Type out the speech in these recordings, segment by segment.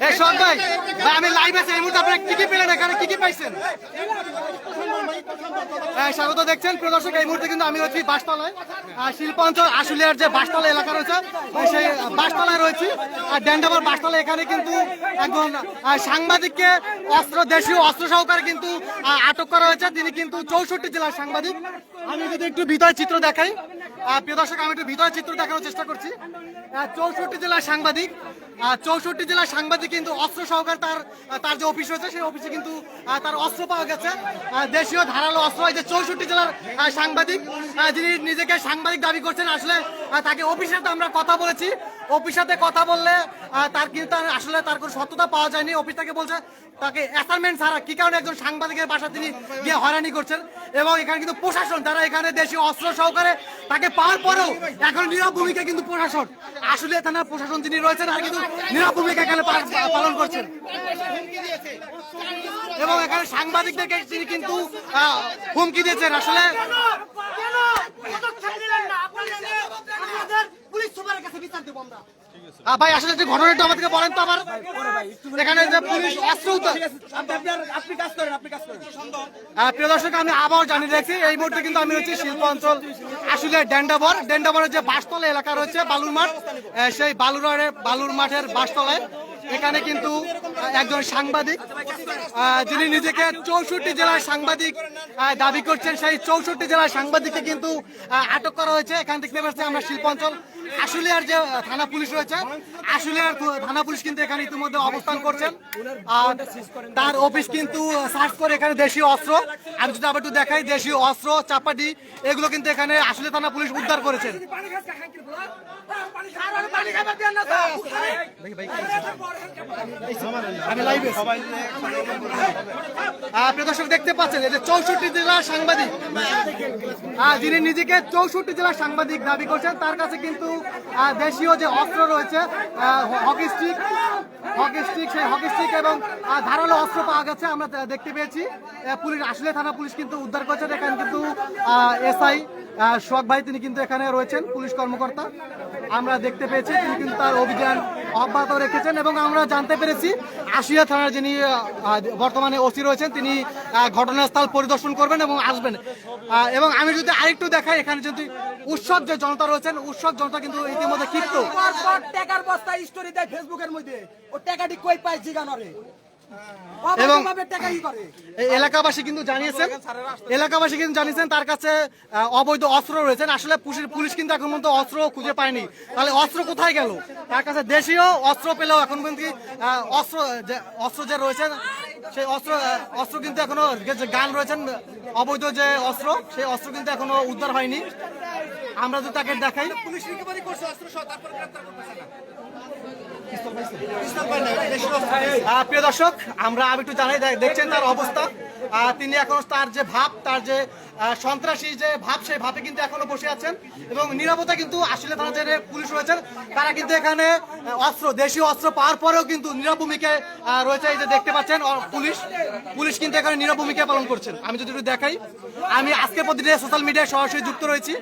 এই শোক ভাই, আমি লাইভ আছি এই মুহূর্তে, আপনারা কি কি পেলেন এখানে, কি কি পাইছেন? স্বাগত দেখছেন প্রিয় দর্শক, এই মুহূর্তে কিন্তু আমি রয়েছি বাসতলায়, শিল্পাঞ্চল আশুলিয়ার যে বাসতলা এলাকা রয়েছে সেই বাসতলায় রয়েছি। আর ডেন্ডাবার বাসতলা এখানে কিন্তু একজন সাংবাদিককে দেশীয় অস্ত্র সহকারে কিন্তু আটক করা হয়েছে। তিনি কিন্তু 64 জেলার সাংবাদিক। আমি যদি একটু ভিতরে চিত্র দেখাই প্রিয় দর্শক, আমি একটু ভিতরে চিত্র দেখানোর চেষ্টা করছি। 64 জেলার সাংবাদিক, 64 জেলার সাংবাদিক কিন্তু অস্ত্র সহকারে তার যে অফিস রয়েছে সেই অফিসে কিন্তু তার অস্ত্র পাওয়া গেছে, দেশীয় ধারালো অস্ত্র। এই যে 64 জেলার সাংবাদিক, যিনি নিজেকে সাংবাদিক দাবি করছেন, আসলে তাকে অফিসের সাথে আমরা কথা বলেছি। অফিস সাথে কথা বললে তার কিন্তু আসলে তার কোনো সত্যতা পাওয়া যায়নি। অফিস থেকে বলছে তাকে অ্যাসাইনমেন্ট ছাড়া কি কারণে একজন সাংবাদিকের বাসা তিনি গিয়ে হয়রানি করছেন। এবং এখানে কিন্তু প্রশাসন, যারা এখানে দেশীয় অস্ত্র সহকারে তাকে পাওয়ার পরেও এখন নীরব ভূমিকা কিন্তু প্রশাসন, আসলে থানার প্রশাসন যিনি রয়েছেন আর কিন্তু নীরব ভূমিকা এখানে পালন করছেন। এবং এখানে সাংবাদিকদেরকে তিনি কিন্তু হুমকি দিয়েছেন। আসলে ভাই আসলে যে ঘটনাটা আমাদেরকে বলেন তো আবার, এখানে যে পুলিশ অস্ত্র প্রিয় দর্শক, আমি আবার জানিয়ে রাখছি এই মুহূর্তে কিন্তু আমি রয়েছি শিল্পাঞ্চল আসলে ডেন্ডাবরের যে বাসতলা এলাকা রয়েছে বালুর মাঠ, সেই বালুর মাঠের বাসতলায় এখানে কিন্তু একজন সাংবাদিক, যিনি নিজেকে 64 জেলার সাংবাদিক দাবি করছেন, সেই 64 জেলার সাংবাদিককে কিন্তু আটক করা হয়েছে। এখান থেকে পাচ্ছি আমরা শিল্পাঞ্চল আশুলিয়ার যে থানা পুলিশ রয়েছে, আশুলিয়ার থানা পুলিশ কিন্তু এখানে ইতিমধ্যে অবস্থান করছেন। তার অফিস কিন্তু সার্চ করে এখানে দেশীয় অস্ত্র, আমি যদি আবার একটু দেখাই, দেশীয় অস্ত্র, চাপাটি, এগুলো কিন্তু এখানে আশুলিয়া থানা পুলিশ উদ্ধার করেছেন। প্রিয় দর্শক দেখতে পাচ্ছেন এই যে 64 জেলার সাংবাদিক, যিনি নিজেকে 64 জেলার সাংবাদিক দাবি করছেন, তার কাছে কিন্তু দেশীয় যে অস্ত্র রয়েছে হকি স্টিক, সেই হকি স্টিক এবং ধারালো অস্ত্র পাওয়া গেছে আমরা দেখতে পেয়েছি। পুলিশ আশুলিয়া থানা পুলিশ কিন্তু উদ্ধার করেছেন। এখানে কিন্তু এসআই সোহাগ ভাই তিনি কিন্তু এখানে রয়েছেন, পুলিশ কর্মকর্তা আমরা দেখতে পেয়েছি। তিনি কিন্তু তার অভিযান অব্যাহত রেখেছেন এবং আমরা জানতে পেরেছি আশুলিয়া থানার যিনি বর্তমানে ওসি রয়েছেন তিনি ঘটনাস্থল পরিদর্শন করবেন এবং আসবেন। এবং আমি যদি আরেকটু দেখাই, এখানে যদি উৎসব যে জনতা রয়েছেন, উৎসব জনতা কিন্তু ইতিমধ্যে ক্ষিপ্ত। টাকার বস্তা স্টোরি দেয় ফেসবুকের মধ্যে, ও টাকাটি কই পায় জিগানরে। এবং এলাকাবাসী কিন্তু জানিয়েছেন তার কাছে অবৈধ অস্ত্র রয়েছেন। আসলে পুলিশ কিন্তু এখন পর্যন্ত অস্ত্র খুঁজে পায়নি, তাহলে অস্ত্র কোথায় গেল? তার কাছে দেশীয় অস্ত্র পেলেও এখন পর্যন্ত অস্ত্র যে রয়েছে সেই অস্ত্র কিন্তু এখনো, গান রয়েছেন অবৈধ যে অস্ত্র, সেই অস্ত্র কিন্তু এখনো উদ্ধার হয়নি। আমরা যদি তাকে দেখাই, পুলিশ রিকভারি করছে অস্ত্র সহ, তারপর গ্রেফতার করতেছে না। প্রিয় দর্শক, আমরা আর একটু জানাই, দেখছেন তার অবস্থা, তিনি এখনো তার যে ভাব, তার যে সন্ত্রাসী যে ভাব, সেই ভাবে কিন্তু এখনো বসে আছেন। এবং নিরাপত্তা কিন্তু আসলে থানা যে পুলিশ রয়েছেন তারা কিন্তু এখানে দেশীয় অস্ত্র পাওয়ার পরেও কিন্তু নীরব ভূমিকায় রয়েছে। এই যে দেখতে পাচ্ছেন পুলিশ কিন্তু এখানে নীরব ভূমিকা পালন করছেন। আমি যদি একটু দেখাই, আমি আজকের প্রতিদিনে সোশ্যাল মিডিয়ায় সরাসরি যুক্ত রয়েছি,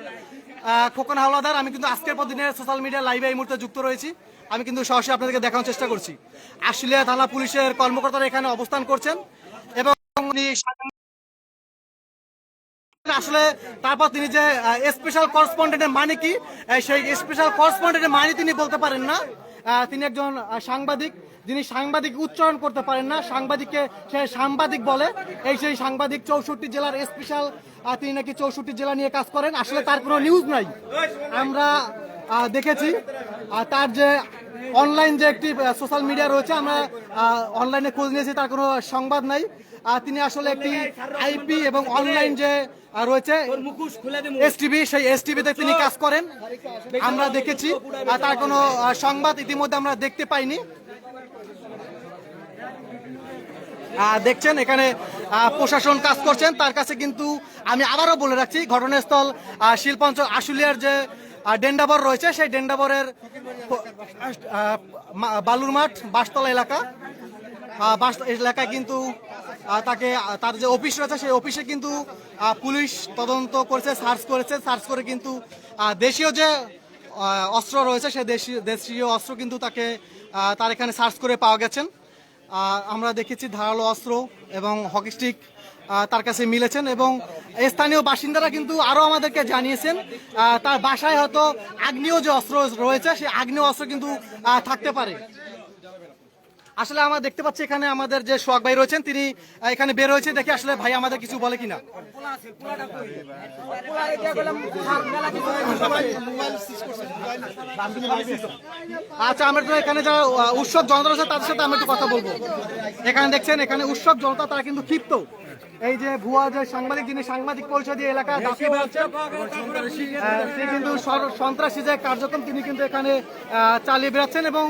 খোকন হাওলাদার, আমি কিন্তু আজকের প্রতিদিনের সোশ্যাল মিডিয়া লাইভে এই মুহূর্তে যুক্ত রয়েছি। আমি কিন্তু সরাসরি আপনাদেরকে দেখানোর চেষ্টা করছি। আশুলিয়া থানা পুলিশের কর্মকর্তারা এখানে অবস্থান করছেন এবং আসলে তারপর তিনি যে স্পেশাল করেসপন্ডেন্টের মানে কি, সেই স্পেশাল করেসপন্ডেন্টের মানে তিনি বলতে পারেন না। তিনি একজন সাংবাদিক, যিনি সাংবাদিক উচ্চারণ করতে পারেন না, সাংবাদিককে সে সাংবাদিক বলে। সেই সাংবাদিক 64 জেলার স্পেশাল, তিনি নাকি 64 জেলা নিয়ে কাজ করেন। আসলে তার কোনো নিউজ নাই, আমরা দেখেছি। তার যে অনলাইন যে একটি সোশ্যাল মিডিয়া রয়েছে, আমরা অনলাইনে খোঁজ নিয়েছি, তার কোনো সংবাদ নাই। তিনি আসলে একটি আইপি এবং অনলাইন যে রয়েছে এসটিভি, সেই এসটিভিতে তিনি কাজ করেন, আমরা দেখেছি। তার কোনো সংবাদ ইতিমধ্যে আমরা দেখতে পাইনি। দেখছেন এখানে প্রশাসন কাজ করছেন, তার কাছে কিন্তু আমি আবারও বলে রাখছি, ঘটনাস্থল শিল্পাঞ্চল আশুলিয়ার যে ডেন্ডাবর রয়েছে, সেই ডেন্ডাবরের বালুর মাঠ বাসতলা এলাকায় কিন্তু তার যে অফিস রয়েছে সেই অফিসে কিন্তু পুলিশ তদন্ত করেছে, সার্চ করে কিন্তু দেশীয় যে অস্ত্র রয়েছে সেই দেশীয় অস্ত্র কিন্তু তার এখানে সার্চ করে পাওয়া গেছেন। আমরা দেখেছি ধারালো অস্ত্র এবং হকি স্টিক তার কাছে মিলেছেন এবং স্থানীয় বাসিন্দারা কিন্তু আরও আমাদেরকে জানিয়েছেন তার বাসায় হয়তো আগ্নেয় যে অস্ত্র রয়েছে সেই আগ্নেয় অস্ত্র কিন্তু থাকতে পারে। আসলে আমরা দেখতে পাচ্ছি এখানে আমাদের যে সোহাগ ভাই রয়েছেন তিনি এখানে বের হয়েছে দেখে আসলে ভাই আমাদের কিছু বলে কিনা। আচ্ছা, আমরা তো এখানে যারা উৎসব জনতা রয়েছে তাদের সাথে আমরা একটু কথা বলবো। এখানে দেখছেন এখানে উৎসব জনতা তারা কিন্তু ক্ষিপ্ত। এই যে ভুয়া যে সাংবাদিক যিনি সাংবাদিক পরিচয় দিয়ে এলাকায় দাঁড়িয়ে বেড়াচ্ছেন তিনি কিন্তু সন্ত্রাসী যে কার্যক্রম তিনি কিন্তু এখানে চালিয়ে বেড়াচ্ছেন এবং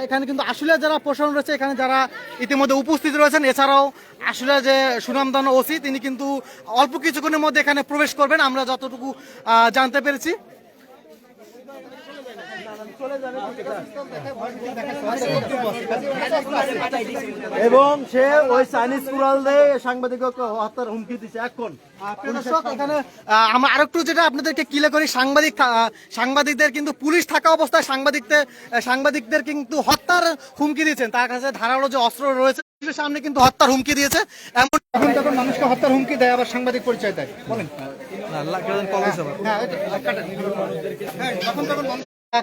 এখানে কিন্তু আসলে যারা প্রশাসন রয়েছে এখানে যারা ইতিমধ্যে উপস্থিত রয়েছেন এছাড়াও আসলে যে সুনামধন্য ওসি তিনি কিন্তু অল্প কিছুক্ষণের মধ্যে এখানে প্রবেশ করবেন আমরা যতটুকু জানতে পেরেছি। এবং সে ওই চাইনিজ কুড়াল দিয়ে সাংবাদিককে হত্যার হুমকি দিচ্ছে এখন। এখানে আমরা আরেকটু যেটা আপনাদেরকে ক্লিয়ার করি, সাংবাদিকদের কিন্তু পুলিশ থাকা অবস্থায় সাংবাদিকদের কিন্তু হত্যার হুমকি দিয়েছেন। তার কাছে ধারালো যে অস্ত্র রয়েছে সামনে কিন্তু হত্যার হুমকি দিয়েছে। এমন যখন মানুষকে হত্যার হুমকি দেয় আবার সাংবাদিক পরিচয় দেয় বলেন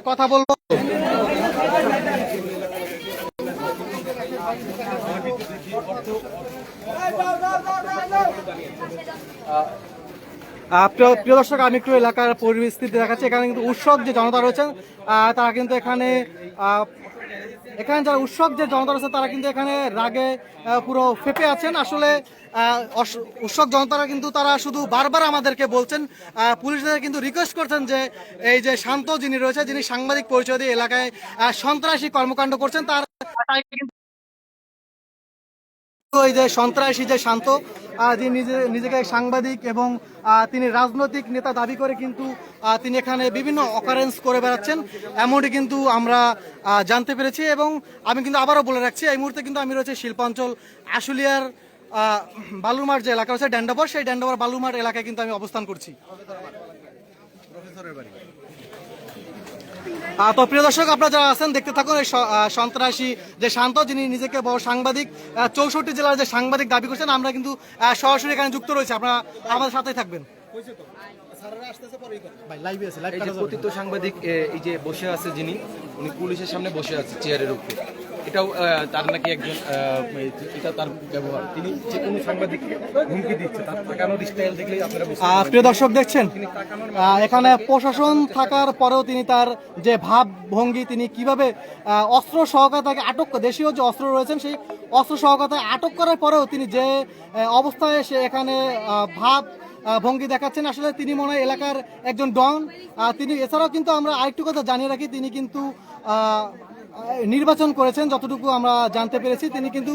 কথা বলবো। প্রিয় দর্শক আমি একটু এলাকার পরিস্থিতি দেখাচ্ছি। এখানে কিন্তু উৎসব যে জনতা রয়েছেন তারা কিন্তু এখানে যারা উৎসব যে জনতা রয়েছে তারা কিন্তু এখানে রাগে পুরো ফেপে আছেন। আসলে উৎসব জনতারা কিন্তু তারা শুধু বারবার আমাদেরকে বলছেন, পুলিশদের কিন্তু রিকোয়েস্ট করছেন যে এই যে শান্ত যিনি রয়েছে যিনি সাংবাদিক পরিচয় দিয়ে এলাকায় সন্ত্রাসী কর্মকাণ্ড করছেন তার এই যে সন্ত্রাসী যে শান্ত যিনি নিজেকে সাংবাদিক এবং তিনি রাজনৈতিক নেতা দাবি করে কিন্তু তিনি এখানে বিভিন্ন অকারেন্স করে বেড়াচ্ছেন এমনটি কিন্তু আমরা জানতে পেরেছি। এবং আমি কিন্তু আবারও বলে রাখছি এই মুহূর্তে কিন্তু আমি রয়েছে শিল্পাঞ্চল আশুলিয়ার বালুরমাঠ যে এলাকা রয়েছে ড্যান্ডাবর, সেই ড্যান্ডাবর বালুরমাঠ এলাকায় কিন্তু আমি অবস্থান করছি। তো প্রিয় দর্শক আপনারা যারা আছেন দেখতে থাকুন এই সন্ত্রাসী যে শান্ত যিনি নিজেকে বড় সাংবাদিক 64 জেলার যে সাংবাদিক দাবি করছেন আমরা কিন্তু সরাসরি এখানে যুক্ত রয়েছে, আপনারা আমাদের সাথেই থাকবেন। কথিত সাংবাদিক এই যে বসে আছে যিনি উনি পুলিশের সামনে বসে আছে চেয়ারের উপরে, এটাও তার নাকি একজন এটা তার ব্যবহার, তিনি যে কোনো সাংবাদিককে হুমকি দিচ্ছে তার তাকানোর স্টাইল দেখলেই আপনারা প্রিয় দর্শক দেখছেন এখানে প্রশাসন থাকার পরেও তিনি তার যে ভাব ভঙ্গি তিনি কিভাবে অস্ত্র সহকারে তাকে আটক দেশীয় যে অস্ত্র রয়েছেন সেই অস্ত্র সহকারে আটক করার পরেও তিনি যে অবস্থায় সে এখানে ভাব ভঙ্গি দেখাচ্ছেন আসলে তিনি মনে হয় এলাকার একজন ডন। তিনি এছাড়াও কিন্তু আমরা আরেকটু কথা জানিয়ে রাখি তিনি কিন্তু নির্বাচন করেছেন যতটুকু আমরা জানতে পেরেছি। তিনি কিন্তু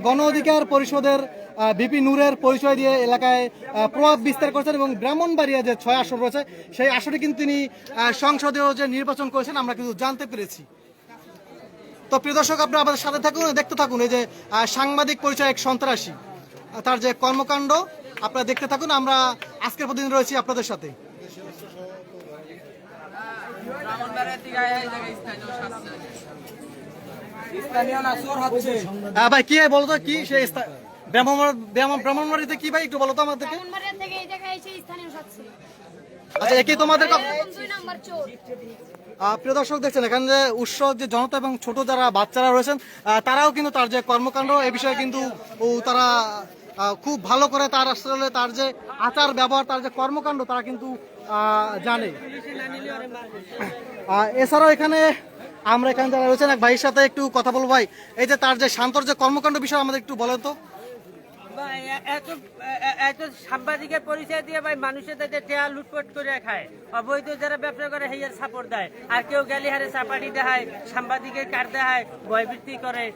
গণ অধিকার পরিষদের বিপি নূরের পরিচয় দিয়ে এলাকায় প্রভাব বিস্তার করেছেন এবং ব্রাহ্মণবাড়িয়া যে 6 আসন রয়েছে সেই আসনে কিন্তু তিনি সংসদেও যে নির্বাচন করেছেন আমরা কিন্তু জানতে পেরেছি। তো প্রিয় দর্শক আপনারা আমাদের সাথে থাকুন, দেখতে থাকুন এই যে সাংবাদিক পরিচয় এক সন্ত্রাসী তার যে কর্মকাণ্ড আপনারা দেখতে থাকুন। আমরা আজকের প্রতিদিন রয়েছি আপনাদের সাথে। ভাই কি বলো তো কি সেই ব্রাহ্মণবাড়িতে কি ভাই একটু বলো তো আমাদেরকে। আচ্ছা একই তোমাদের প্রিয় দর্শক দেখছেন এখানে যে উৎসব যে জনতা এবং ছোট যারা বাচ্চারা রয়েছেন তারাও কিন্তু তার যে কর্মকাণ্ড এ বিষয়ে কিন্তু তারা খুব ভালো করে তার আসলে তার যে আচার ব্যবহার তার যে কর্মকাণ্ড তারা কিন্তু জানে। এছাড়াও এখানে আমরা এখানে যারা রয়েছেন এক ভাইয়ের সাথে একটু কথা বলবো। ভাই এই যে তার যে শান্তর যে কর্মকাণ্ড বিষয় আমাদের একটু বলেন তো। এত সাংবাদিকের পরিচয় দিয়ে ভাই মানুষের টেয়া লুটপট করে খায়, অবৈধ যারা ব্যবসা করে হেয়ার সাপোর্ট দেয়, আর কেউ গেলি হারে চাপাটি দেখায়, সাংবাদিকের কার দেখায়, ভয়ভীতি করে।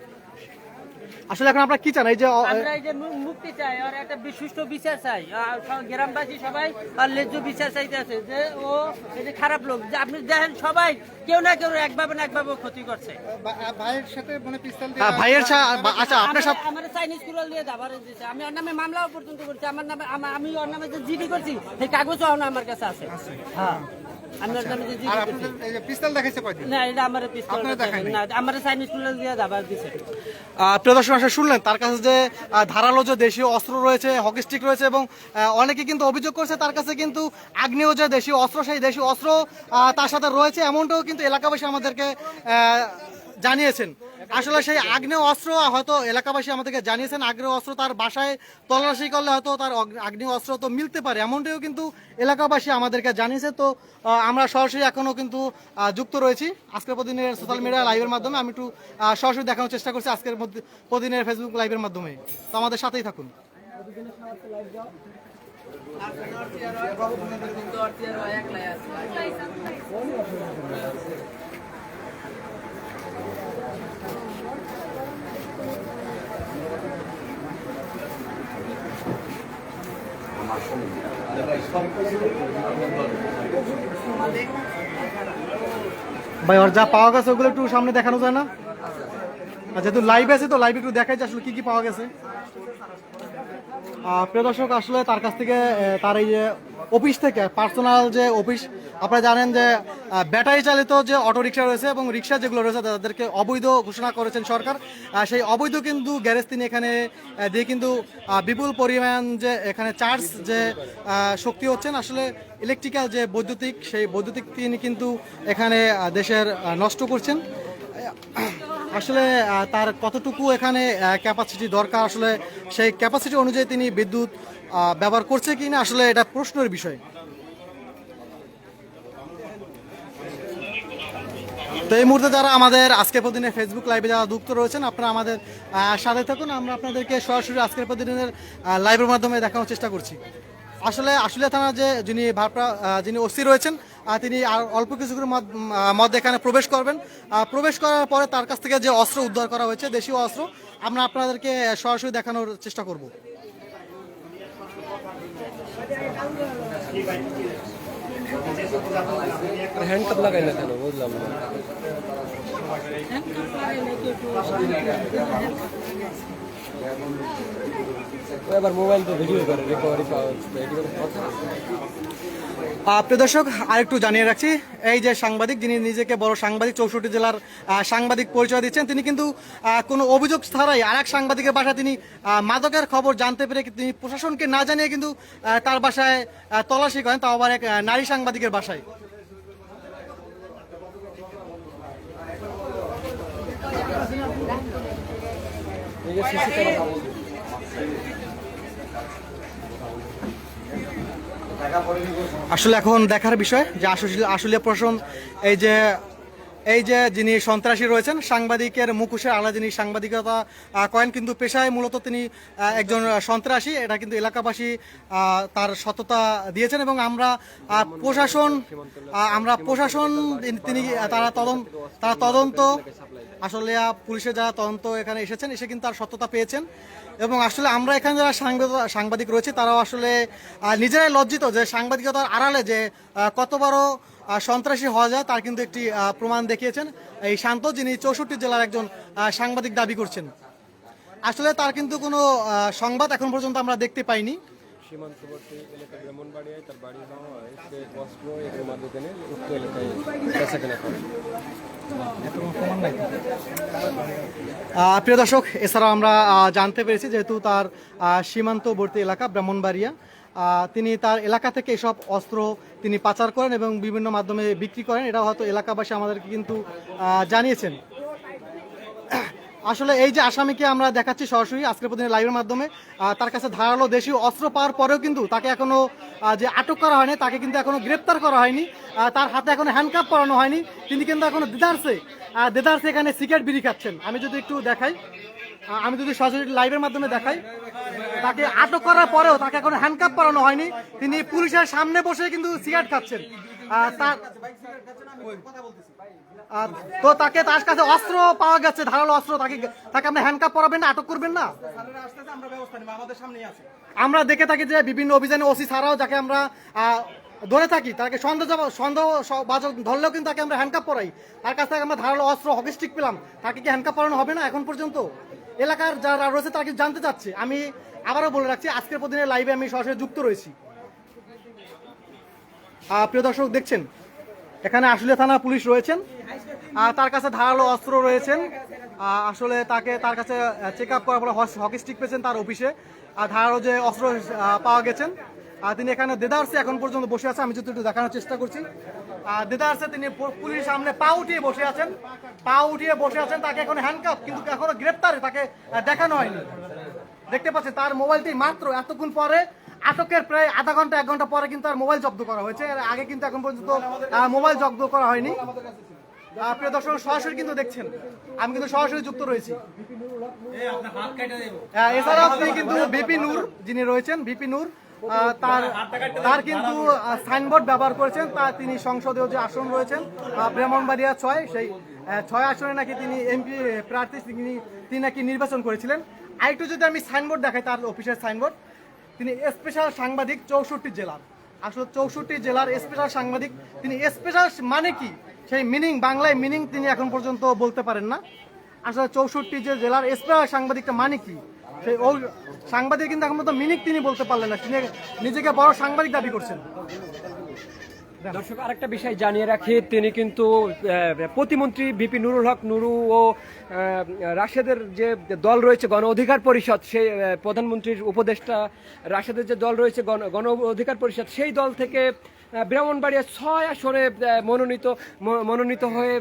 আসলে এখন আমরা কি চান এই যে আমরা এই যে মুক্তি চাই আর একটা সুষ্ঠু বিচার চাই, গ্রামবাসী সবাই আর লেজ্জ বিচার চাইতে আছে যে ও এই যে খারাপ লোক যে আপনি দেখেন সবাই কেউ না কেউ একভাবে না একভাবে ক্ষতি করছে। ভাইয়ের সাথে মানে পিস্তল ভাইয়ের আচ্ছা আপনার সাথে আমার চাইনিজ কুড়াল দিয়ে দাবার দিয়েছে, আমি ওর নামে মামলাও পর্যন্ত করছি, আমার নামে আমি ওর নামে যে জিডি করছি সেই কাগজও আমার কাছে আছে। হ্যাঁ আমি ওর নামে জিডি আর করছি। আপনাদের এই যে পিস্তল দেখাইছে কয়দিন? না এটা আমার পিস্তল আপনারা দেখাননি? না আমার চাইনিজ টুল দিয়ে দাবার দিছে। প্রিয় দর্শক আসলে শুনলেন তার কাছে যে ধারালো যে দেশীয় অস্ত্র রয়েছে, হকি স্টিক রয়েছে এবং অনেকে কিন্তু অভিযোগ করছে তার কাছে কিন্তু আগ্নেয় যে দেশীয় অস্ত্র, সেই দেশীয় অস্ত্র তার সাথে রয়েছে, এমনটাও কিন্তু এলাকাবাসী আমাদেরকে জানিয়েছেন। আসলে সেই আগ্নেয় অস্ত্র হয়তো এলাকাবাসী আমাদেরকে জানিয়েছেন, আগ্নেয় অস্ত্র তার বাসায় তল্লাশি করলে হয়তো তার আগ্নেয় অস্ত্র তো মিলতে পারে, এমনটাও কিন্তু এলাকাবাসী আমাদেরকে জানিয়েছে। তো আমরা সরাসরি এখনো কিন্তু যুক্ত রয়েছি আজকের প্রতিদিনের সোশ্যাল মিডিয়া লাইভের মাধ্যমে। আমি একটু সরাসরি দেখানোর চেষ্টা করছি আজকের প্রতিদিনের ফেসবুক লাইভের মাধ্যমে। তো আমাদের সাথেই থাকুন। ভাই ওর যা পাওয়া গেছে ওগুলো একটু সামনে দেখানো যায় না? যেহেতু লাইভ আছে তো লাইভ একটু দেখাই যে আসলে কি কি পাওয়া গেছে। প্রিয় দর্শক আসলে তার কাছ থেকে তার এই যে অফিস থেকে পার্সোনাল যে অফিস, আপনারা জানেন যে ব্যাটারি চালিত যে অটো রিক্সা রয়েছে এবং রিক্সা যেগুলো রয়েছে তাদেরকে অবৈধ ঘোষণা করেছেন সরকার। সেই অবৈধ কিন্তু গ্যারেজ তিনি এখানে দিয়ে কিন্তু বিপুল পরিমাণ যে এখানে চার্জ যে শক্তি হচ্ছেন আসলে ইলেকট্রিক্যাল যে বৈদ্যুতিক, সেই বৈদ্যুতিক তিনি কিন্তু এখানে দেশের নষ্ট করছেন। আসলে তার কতটুকু এখানে ক্যাপাসিটি দরকার, আসলে সেই ক্যাপাসিটি অনুযায়ী তিনি বিদ্যুৎ ব্যবহার করছে কিনা আসলে এটা প্রশ্নের বিষয়। তো এই মুহূর্তে যারা আমাদের আজকের প্রতিদিনের ফেসবুক লাইভে যারা যুক্ত রয়েছেন আপনারা আমাদের সাথে থাকুন, আমরা আপনাদেরকে সরাসরি আজকের প্রতিদিনের লাইভের মাধ্যমে দেখানোর চেষ্টা করছি। আসলে আশুলিয়া থানার যে যিনি ওসি রয়েছেন তিনি আর অল্প কিছুক্ষণের মধ্যে এখানে প্রবেশ করবেন। প্রবেশ করার পরে তার কাছ থেকে যে অস্ত্র উদ্ধার করা হয়েছে দেশীয় অস্ত্র আমরা আপনাদেরকে সরাসরি দেখানোর চেষ্টা করব। হ্যান্ডকাপ লাগাই না কেন বুঝলাম না। এবার মোবাইল তো ভিডিও করে রিকভারি পাওয়া যাচ্ছে। প্রিয় দর্শক আরেকটু জানিয়ে রাখছি, এই যে সাংবাদিক যিনি নিজেকে বড় সাংবাদিক 64 জেলার সাংবাদিক পরিচয় দিচ্ছেন, তিনি কিন্তু কোনো অভিযোগ ছাড়াই আরেক সাংবাদিকের বাসায় তিনি মাদকের খবর জানতে পেরে তিনি প্রশাসনকে না জানিয়ে কিন্তু তার বাসায় তল্লাশি করেন, তাও আবার এক নারী সাংবাদিকের বাসায়। আসলে এখন দেখার বিষয় যে আশুলিয়া প্রশাসন এই যে যিনি সন্ত্রাসী রয়েছেন সাংবাদিকের মুখোশের আড়ালে যিনি সাংবাদিকতা করেন কিন্তু পেশায় মূলত তিনি একজন সন্ত্রাসী, এটা কিন্তু এলাকাবাসী তার সততা দিয়েছেন এবং আমরা প্রশাসন তিনি তারা তদন্ত আসলে পুলিশের যারা তদন্ত এখানে এসেছেন এসে কিন্তু তার সততা পেয়েছেন এবং আসলে আমরা এখানে যারা সাংবাদিক রয়েছে তারাও আসলে নিজেরাই লজ্জিত যে সাংবাদিকতার আড়ালে যে কত বড় সন্ত্রাসী হওয়া যায় তার কিন্তু একটি প্রমাণ দেখিয়েছেন এই শান্ত, যিনি 64 জেলার একজন সাংবাদিক দাবি করছেন। আসলে তার কিন্তু কোনো সংবাদ এখন পর্যন্ত আমরা দেখতে পাইনি। সীমান্তবর্তী এলাকা ব্রাহ্মণবাড়িয়ায় তার বাড়ি যাওয়া হয়, সে বস্ত্র এগুলোর মাধ্যমে উক্ত এলাকায় বেচাকেনা করে। প্রিয় দর্শক এছাড়াও আমরা জানতে পেরেছি যেহেতু তার সীমান্তবর্তী এলাকা ব্রাহ্মণবাড়িয়া, তিনি তার এলাকা থেকে এসব অস্ত্র তিনি পাচার করেন এবং বিভিন্ন মাধ্যমে বিক্রি করেন, এটা হয়তো এলাকাবাসী আমাদেরকে কিন্তু জানিয়েছেন। আসলে এই যে আসামিকে আমরা দেখাচ্ছি সরাসরি আজকের প্রতিদিনের লাইভের মাধ্যমে, তার কাছে ধারালো দেশীয় অস্ত্র পাওয়ার পরেও কিন্তু তাকে এখনো যে আটক করা হয়নি, তাকে কিন্তু এখনো গ্রেপ্তার করা হয়নি, তার হাতে এখনো হ্যান্ডকাপ পরানো হয়নি, তিনি কিন্তু এখনো দেদারসে এখানে সিগারেট বিড়ি খাচ্ছেন। আমি যদি একটু দেখাই, আমি যদি সরাসরি লাইভের মাধ্যমে দেখাই, তাকে আটক করার পরেও তাকে এখনো হ্যান্ডকাপ পরানো হয়নি, তিনি পুলিশের সামনে বসে কিন্তু সিগারেট খাচ্ছেন। তো তার কাছে অস্ত্র পাওয়া গেছে, ধারালো অস্ত্র, তাকে আপনি হ্যান্ডকাপ পরাবেন না, আটক করবেন না? আমরা দেখে থাকি যে বিভিন্ন অভিযানে ওসি ছাড়াও যাকে আমরা ধরে থাকি তাকে সন্দেহভাজন ধরলেও কিন্তু তাকে আমরা হ্যান্ডকাপ পরাই, তার কাছ থেকে আমরা ধারালো অস্ত্র হকি স্টিক পেলাম, তাকে কি হ্যান্ডকাপ পরানো হবে না? এখন পর্যন্ত এলাকার যারা রয়েছে তারা কিন্তু জানতে চাচ্ছে। আমি আবারও বলে রাখছি আজকের প্রতিদিনের লাইভে আমি সরাসরি যুক্ত রয়েছি। প্রিয় দর্শক দেখছেন এখানে আশুলিয়া থানা পুলিশ রয়েছেন, তার কাছে ধারালো অস্ত্র রয়েছেন। আসলে তার কাছে চেক আপ করার পর হকি স্টিক পেয়েছেন তার অফিসে, ধারালো যে অস্ত্র পাওয়া গেছেন। তিনি এখানে দেদারসে এখন পর্যন্ত বসে আছে, আমি যদি একটু দেখানোর চেষ্টা করছি। দেদারসে তিনি পুলিশের সামনে পা উঠিয়ে বসে আছেন, তাকে এখন হ্যান্ডকাফ, কিন্তু এখনো গ্রেপ্তারে তাকে দেখানো হয়নি। দেখতে পাচ্ছেন তার মোবাইলটি মাত্র এতক্ষণ পরে, আটকের প্রায় আধা ঘন্টা 1 ঘন্টা পরে কিন্তু তার মোবাইল জব্দ করা হয়েছে। এর আগে কিন্তু এখন পর্যন্ত মোবাইল জব্দ করা হয়নি। প্রিয় দর্শক, সরাসরি কিন্তু দেখছেন, আমি কিন্তু সরাসরি যুক্ত রয়েছি। এছাড়া আপনি কিন্তু বিপি নূর যিনি রয়েছেন, বিপি নূর তার কিন্তু সাইনবোর্ড ব্যবহার করেছেন। তিনি সংসদীয় যে আসন রয়েছেন ব্রাহ্মণবাড়িয়া 6, সেই 6 আসনে নাকি তিনি এমপি প্রার্থী, তিনি নাকি নির্বাচন করেছিলেন। আরেকটু যদি আমি সাইনবোর্ড দেখাই, তার অফিসের সাইনবোর্ড, তিনি স্পেশাল সাংবাদিক 64 জেলার, আসলে 64 জেলার স্পেশাল সাংবাদিক। তিনি স্পেশাল মানে কি, সেই মিনিং, বাংলায় মিনিং তিনি এখন পর্যন্ত বলতে পারেন না। আসলে 64 যে জেলার স্পেশাল সাংবাদিকটা মানে কি, সেই ওই সাংবাদিক কিন্তু এখন পর্যন্ত মিনিং তিনি বলতে পারলেন না। তিনি নিজেকে বড় সাংবাদিক দাবি করছেন। দর্শক, আরেকটা বিষয় জানিয়ে রাখি, তিনি কিন্তু প্রতিমন্ত্রী ভিপি নুরুল হক নুরু ও রাশেদের যে দল রয়েছে গণ অধিকার পরিষদ, সেই প্রধানমন্ত্রীর উপদেষ্টা রাশেদের যে দল রয়েছে গণ অধিকার পরিষদ, সেই দল থেকে ব্রাহ্মণবাড়িয়া 6 আসনে মনোনীত হয়ে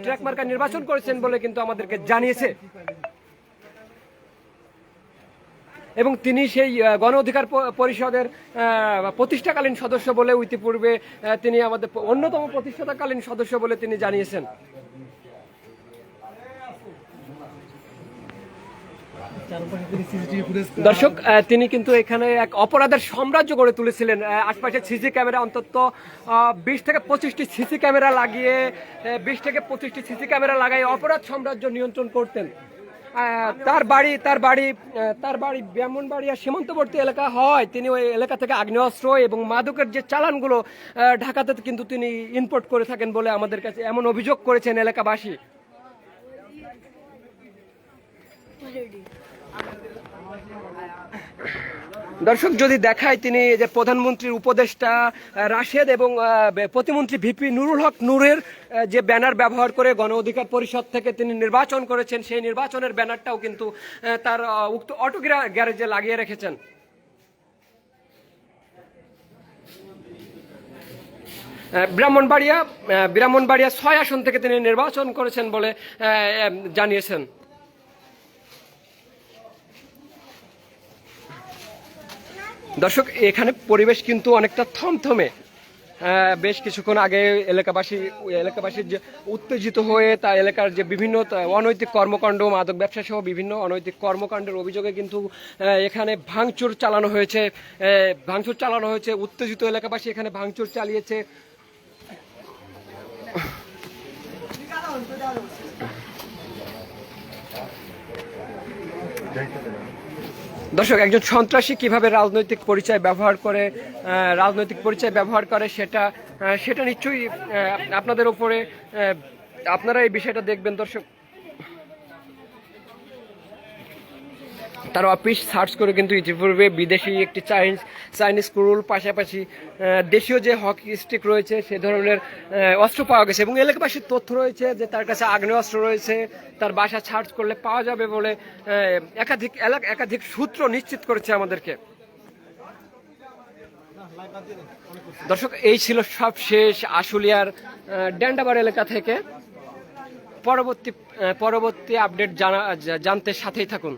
ট্র্যাক মার্কা নির্বাচন করেছেন বলে কিন্তু আমাদেরকে জানিয়েছে। এবং তিনি সেই গণ অধিকার পরিষদের প্রতিষ্ঠাকালীন সদস্য বলে, ইতিপূর্বে তিনি আমাদের অন্যতম প্রতিষ্ঠাতাকালীন সদস্য বলে তিনি জানিয়েছেন। দর্শক, তিনি কিন্তু এখানে এক অপরাধের সাম্রাজ্য গড়ে তুলেছিলেন। আশপাশে সিসি ক্যামেরা অন্তত 20 থেকে 25টি সিসি ক্যামেরা লাগিয়ে 20 থেকে 25টি সিসি ক্যামেরা লাগাই অপরাধ সাম্রাজ্য নিয়ন্ত্রণ করতেন। তার বাড়ি ব্রাহ্মণবাড়িয়া সীমান্তবর্তী এলাকা হয়, তিনি ওই এলাকা থেকে আগ্নেয়াস্ত্র এবং মাদকের যে চালানগুলো ঢাকাতে কিন্তু তিনি ইম্পোর্ট করে থাকেন বলে আমাদের কাছে এমন অভিযোগ করেছেন এলাকাবাসী। দর্শক, যদি দেখায়, তিনি যে প্রধানমন্ত্রীর উপদেষ্টা রাশেদ এবং প্রতিমন্ত্রী ভিপি নুরুল হক নূরের যে ব্যানার ব্যবহার করে গণ অধিকার পরিষদ থেকে তিনি নির্বাচন করেছেন, সেই নির্বাচনের ব্যানারটাও কিন্তু তার উক্ত অটো গ্যারেজে লাগিয়ে রেখেছেন। ব্রাহ্মণবাড়িয়া 6 আসন থেকে তিনি নির্বাচন করেছেন বলে জানিয়েছেন। দর্শক, এখানে পরিবেশ কিন্তু অনেকটা থমথমে। বেশ কিছুক্ষণ আগে এলাকাবাসীর যে উত্তেজিত হয়ে তা এলাকার যে বিভিন্ন অনৈতিক কর্মকাণ্ড, মাদক ব্যবসা সহ বিভিন্ন অনৈতিক কর্মকাণ্ডের অভিযোগে কিন্তু এখানে ভাঙচুর চালানো হয়েছে। উত্তেজিত এলাকাবাসী এখানে ভাঙচুর চালিয়েছে। দর্শক, একজন সন্ত্রাসী কিভাবে রাজনৈতিক পরিচয় ব্যবহার করে সেটা নিশ্চয়ই আপনাদের উপরে, আপনারা এই বিষয়টা দেখবেন। দর্শক, তার অফিস সার্চ করে কিন্তু ইতিপূর্বে বিদেশি একটি চাইনিজ স্ক্রুল, পাশাপাশি দেশীয় যে হকি স্টিক রয়েছে সে ধরনের অস্ত্র পাওয়া গেছে এবং এলাকাবাসীর তথ্য রয়েছে যে তার কাছে আগ্নেয়াস্ত্র রয়েছে। তার বাসা সার্চ করলে পাওয়া যাবে বলে একাধিক সূত্র নিশ্চিত করেছে আমাদেরকে। দর্শক, এই ছিল সবশেষ আশুলিয়ার ড্যান্ডাবার এলাকা থেকে। পরবর্তী আপডেট জানতে সাথেই থাকুন।